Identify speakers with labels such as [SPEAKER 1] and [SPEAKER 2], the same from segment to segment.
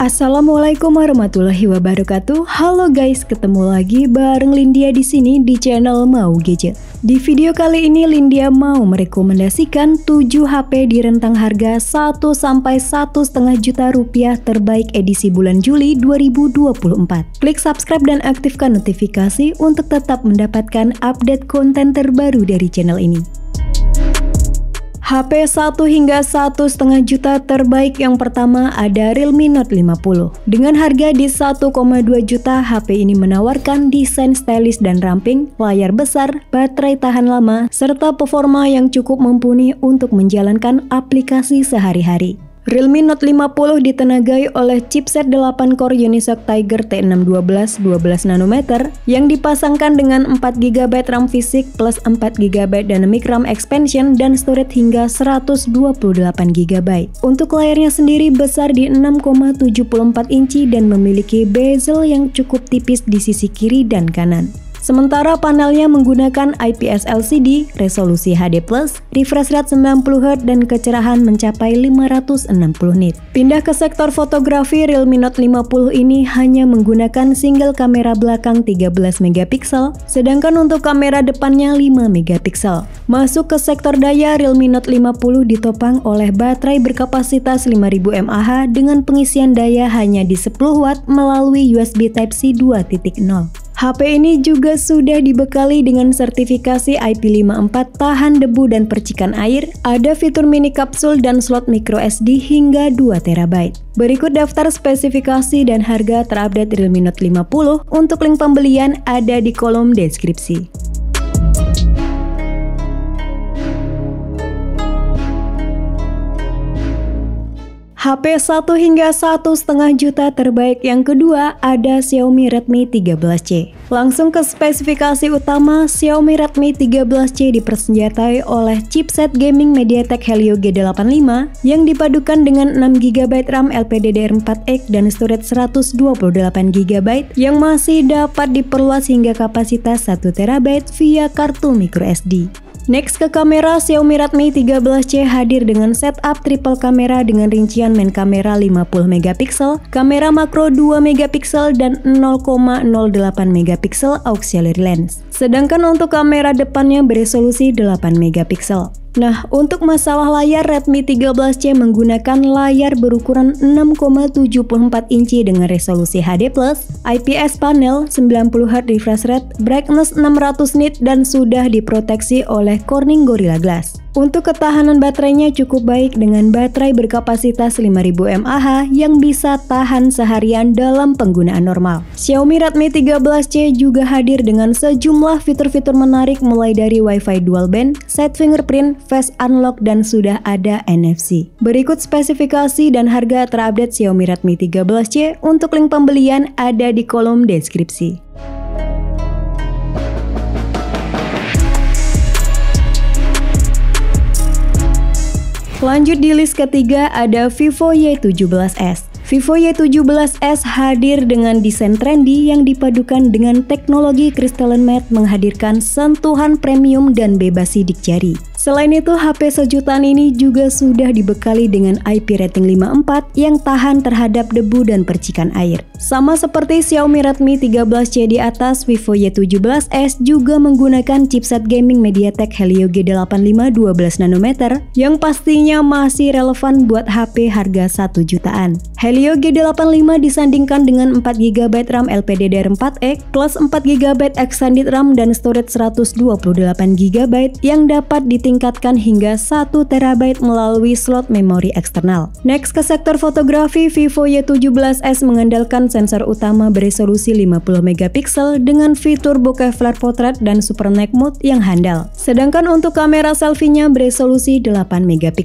[SPEAKER 1] Assalamualaikum warahmatullahi wabarakatuh. Halo guys, ketemu lagi bareng Lindia di sini di channel Mau Gadget. Di video kali ini Lindia mau merekomendasikan 7 HP di rentang harga 1 sampai 1,5 juta rupiah terbaik edisi bulan Juli 2024. Klik subscribe dan aktifkan notifikasi untuk tetap mendapatkan update konten terbaru dari channel ini. HP 1 hingga 1,5 juta terbaik yang pertama ada Realme Note 50. Dengan harga di 1,2 juta, HP ini menawarkan desain stylish dan ramping, layar besar, baterai tahan lama, serta performa yang cukup mumpuni untuk menjalankan aplikasi sehari-hari. Realme Note 50 ditenagai oleh chipset 8 core Unisoc Tiger T612 12nm yang dipasangkan dengan 4GB RAM fisik plus 4GB Dynamic RAM Expansion dan storage hingga 128GB. Untuk layarnya sendiri besar di 6,74 inci dan memiliki bezel yang cukup tipis di sisi kiri dan kanan. Sementara panelnya menggunakan IPS LCD, resolusi HD+, refresh rate 90Hz dan kecerahan mencapai 560 nit. Pindah ke sektor fotografi, Realme Note 50 ini hanya menggunakan single kamera belakang 13MP, sedangkan untuk kamera depannya 5MP. Masuk ke sektor daya, Realme Note 50 ditopang oleh baterai berkapasitas 5000 mAh dengan pengisian daya hanya di 10W melalui USB Type-C 2.0. HP ini juga sudah dibekali dengan sertifikasi IP54 tahan debu dan percikan air, ada fitur mini kapsul dan slot microSD hingga 2TB. Berikut daftar spesifikasi dan harga terupdate Realme Note 50. Untuk link pembelian ada di kolom deskripsi. HP 1 hingga 1,5 juta terbaik yang kedua ada Xiaomi Redmi 13C. Langsung ke spesifikasi utama, Xiaomi Redmi 13C dipersenjatai oleh chipset gaming MediaTek Helio G85 yang dipadukan dengan 6GB RAM LPDDR4X dan storage 128GB yang masih dapat diperluas hingga kapasitas 1TB via kartu microSD. Next ke kamera, Xiaomi Redmi 13C hadir dengan setup triple kamera dengan rincian main kamera 50MP, kamera makro 2MP dan 0,08MP auxiliary lens. Sedangkan untuk kamera depannya beresolusi 8MP. Nah, untuk masalah layar, Redmi 13C menggunakan layar berukuran 6,74 inci dengan resolusi HD+, IPS panel, 90Hz refresh rate, brightness 600 nit dan sudah diproteksi oleh Corning Gorilla Glass. Untuk ketahanan baterainya cukup baik dengan baterai berkapasitas 5000 mAh yang bisa tahan seharian dalam penggunaan normal. Xiaomi Redmi 13C juga hadir dengan sejumlah fitur-fitur menarik mulai dari Wi-Fi dual band, side fingerprint, face unlock dan sudah ada NFC. Berikut spesifikasi dan harga terupdate Xiaomi Redmi 13C. Untuk link pembelian ada di kolom deskripsi. Lanjut di list ketiga ada Vivo Y17s. Vivo Y17s hadir dengan desain trendy yang dipadukan dengan teknologi crystalline matte menghadirkan sentuhan premium dan bebas sidik jari. Selain itu, HP sejutaan ini juga sudah dibekali dengan IP rating 54 yang tahan terhadap debu dan percikan air. Sama seperti Xiaomi Redmi 13C di atas, Vivo Y17s juga menggunakan chipset gaming MediaTek Helio G85 12nm yang pastinya masih relevan buat HP harga 1 jutaan. Helio G85 disandingkan dengan 4GB RAM LPDDR4X plus 4GB extended RAM dan storage 128GB yang dapat ditingkatkan hingga 1TB melalui slot memori eksternal. Next ke sektor fotografi, Vivo Y17s mengandalkan sensor utama beresolusi 50MP dengan fitur bokeh flare portrait dan super night mode yang handal. Sedangkan untuk kamera selfie-nya beresolusi 8MP.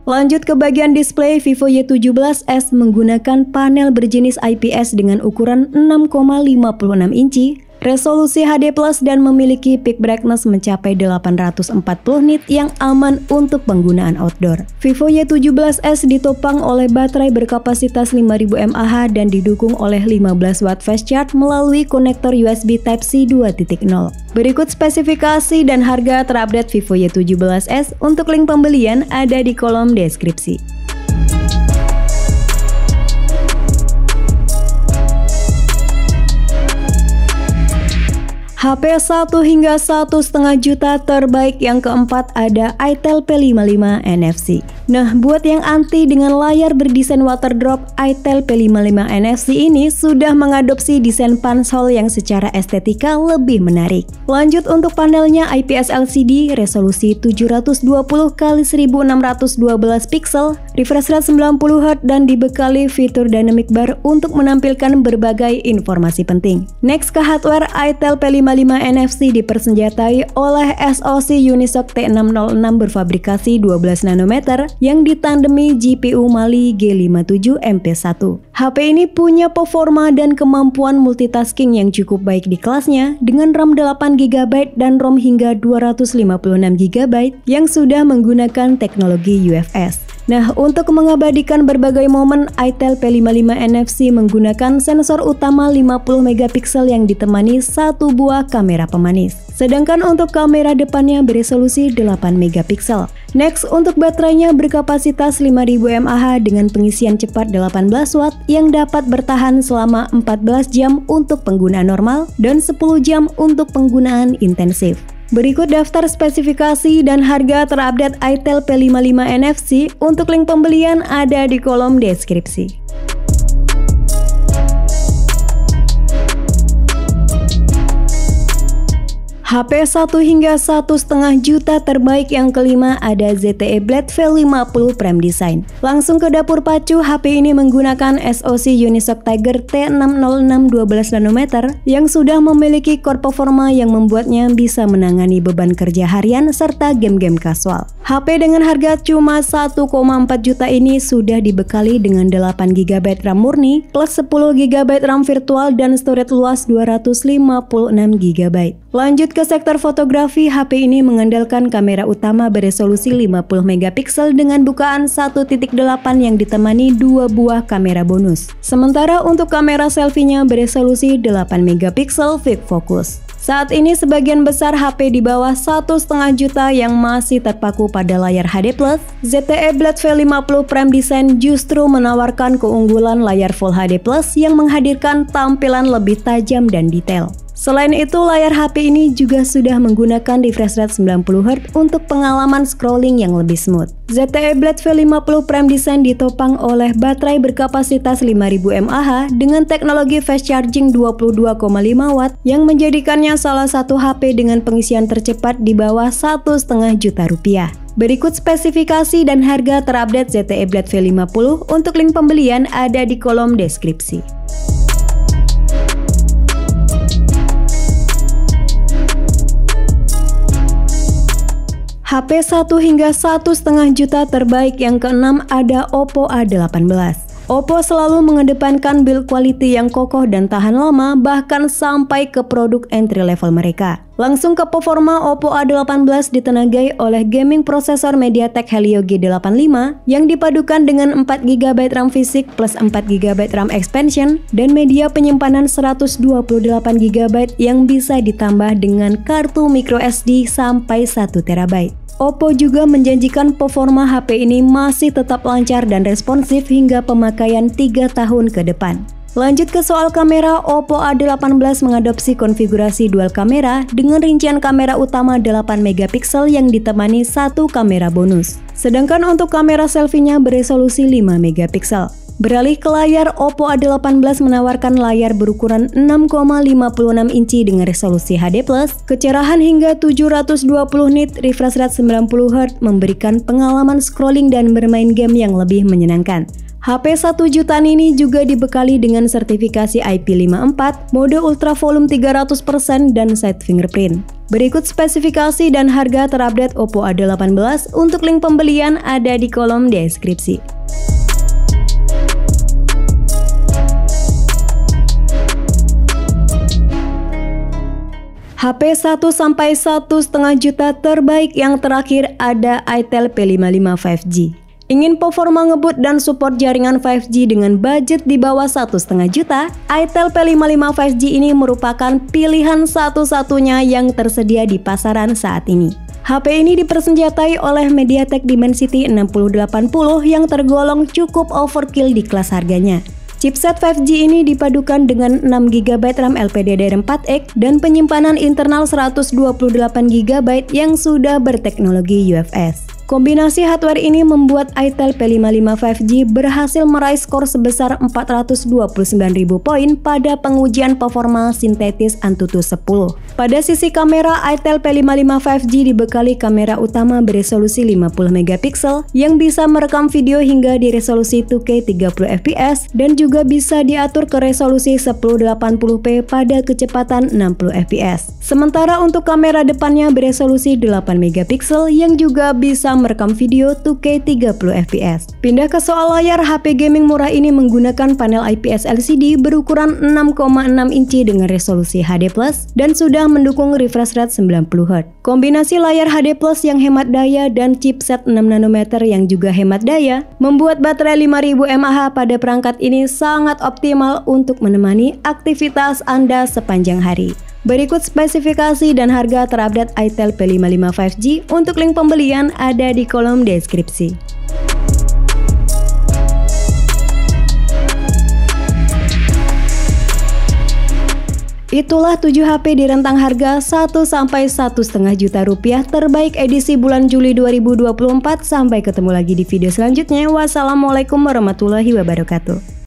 [SPEAKER 1] Lanjut ke bagian display, Vivo Y17s menggunakan panel berjenis IPS dengan ukuran 6,56 inci, resolusi HD+ dan memiliki peak brightness mencapai 840 nit yang aman untuk penggunaan outdoor. Vivo Y17s ditopang oleh baterai berkapasitas 5000 mAh dan didukung oleh 15W fast charge melalui konektor USB Type-C 2.0. Berikut spesifikasi dan harga terupdate Vivo Y17s. Untuk link pembelian ada di kolom deskripsi. HP 1 hingga 1,5 juta terbaik yang keempat ada Itel P55 NFC. Nah, buat yang anti dengan layar berdesain water drop, Itel P55 NFC ini sudah mengadopsi desain pansel yang secara estetika lebih menarik. Lanjut untuk panelnya IPS LCD resolusi 720x1612 pixel, refresh rate 90Hz dan dibekali fitur dynamic bar untuk menampilkan berbagai informasi penting. Next ke hardware, Itel P55 NFC dipersenjatai oleh SoC Unisoc T606 berfabrikasi 12 nanometer yang ditandemi GPU Mali G57 MP1. HP ini punya performa dan kemampuan multitasking yang cukup baik di kelasnya dengan RAM 8GB dan ROM hingga 256GB yang sudah menggunakan teknologi UFS. Nah, untuk mengabadikan berbagai momen, Itel P55 NFC menggunakan sensor utama 50MP yang ditemani satu buah kamera pemanis. Sedangkan untuk kamera depannya beresolusi 8MP. Next, untuk baterainya berkapasitas 5000 mAh dengan pengisian cepat 18W yang dapat bertahan selama 14 jam untuk penggunaan normal dan 10 jam untuk penggunaan intensif. Berikut daftar spesifikasi dan harga terupdate Itel P55 NFC. Untuk link pembelian ada di kolom deskripsi. HP 1 hingga 1,5 juta terbaik yang kelima ada ZTE Blade V50 Prime Design. Langsung ke dapur pacu, HP ini menggunakan SoC Unisoc Tiger T606 12 nanometer yang sudah memiliki core performa yang membuatnya bisa menangani beban kerja harian serta game-game kasual. HP dengan harga cuma 1,4 juta ini sudah dibekali dengan 8GB RAM murni plus 10GB RAM virtual dan storage luas 256GB. Lanjut ke sektor fotografi, HP ini mengandalkan kamera utama beresolusi 50MP dengan bukaan 1.8 yang ditemani 2 buah kamera bonus. Sementara untuk kamera selfie-nya beresolusi 8MP quick focus. Saat ini sebagian besar HP di bawah 1,5 juta yang masih terpaku pada layar HD+, ZTE Blade V50 Prime Design justru menawarkan keunggulan layar Full HD+ yang menghadirkan tampilan lebih tajam dan detail. Selain itu, layar HP ini juga sudah menggunakan refresh rate 90Hz untuk pengalaman scrolling yang lebih smooth. ZTE Blade V50 Prime Design ditopang oleh baterai berkapasitas 5000 mAh dengan teknologi fast charging 22,5W yang menjadikannya salah satu HP dengan pengisian tercepat di bawah 1,5 juta rupiah. Berikut spesifikasi dan harga terupdate ZTE Blade V50. Untuk link pembelian ada di kolom deskripsi. HP 1 hingga 1,5 juta terbaik yang keenam ada Oppo A18. Oppo selalu mengedepankan build quality yang kokoh dan tahan lama, bahkan sampai ke produk entry level mereka. Langsung ke performa, Oppo A18 ditenagai oleh gaming prosesor MediaTek Helio G85 yang dipadukan dengan 4GB RAM fisik plus 4GB RAM expansion dan media penyimpanan 128GB yang bisa ditambah dengan kartu microSD sampai 1TB. Oppo juga menjanjikan performa HP ini masih tetap lancar dan responsif hingga pemakaian 3 tahun ke depan. Lanjut ke soal kamera, Oppo A18 mengadopsi konfigurasi dual kamera dengan rincian kamera utama 8MP yang ditemani satu kamera bonus. Sedangkan untuk kamera selfie-nya beresolusi 5MP. Beralih ke layar, Oppo A18 menawarkan layar berukuran 6,56 inci dengan resolusi HD+, kecerahan hingga 720 nit, refresh rate 90Hz, memberikan pengalaman scrolling dan bermain game yang lebih menyenangkan. HP 1 jutaan ini juga dibekali dengan sertifikasi IP54, mode ultra volume 300% dan side fingerprint. Berikut spesifikasi dan harga terupdate Oppo A18. Untuk link pembelian ada di kolom deskripsi. HP 1 sampai 1,5 juta terbaik yang terakhir ada Itel P55 5G. Ingin performa ngebut dan support jaringan 5G dengan budget di bawah 1,5 juta, Itel P55 5G ini merupakan pilihan satu-satunya yang tersedia di pasaran saat ini. HP ini dipersenjatai oleh MediaTek Dimensity 6080 yang tergolong cukup overkill di kelas harganya. Chipset 5G ini dipadukan dengan 6GB RAM LPDDR4X dan penyimpanan internal 128GB yang sudah berteknologi UFS. Kombinasi hardware ini membuat Itel P55 5G berhasil meraih skor sebesar 429.000 poin pada pengujian performa sintetis Antutu 10. Pada sisi kamera, Itel P55 5G dibekali kamera utama beresolusi 50MP yang bisa merekam video hingga di resolusi 2K 30fps dan juga bisa diatur ke resolusi 1080p pada kecepatan 60fps. Sementara untuk kamera depannya beresolusi 8MP yang juga bisa merekam video 2K 30fps. Pindah ke soal layar, HP gaming murah ini menggunakan panel IPS LCD berukuran 6,6 inci dengan resolusi HD+ dan sudah mendukung refresh rate 90Hz. Kombinasi layar HD+ yang hemat daya dan chipset 6nm yang juga hemat daya membuat baterai 5000 mAh pada perangkat ini sangat optimal untuk menemani aktivitas Anda sepanjang hari. Berikut spesifikasi dan harga terupdate Itel P55 5G. Untuk link pembelian ada di kolom deskripsi. Itulah 7 HP di rentang harga 1 sampai 1,5 juta rupiah terbaik edisi bulan Juli 2024. Sampai ketemu lagi di video selanjutnya. Wassalamualaikum warahmatullahi wabarakatuh.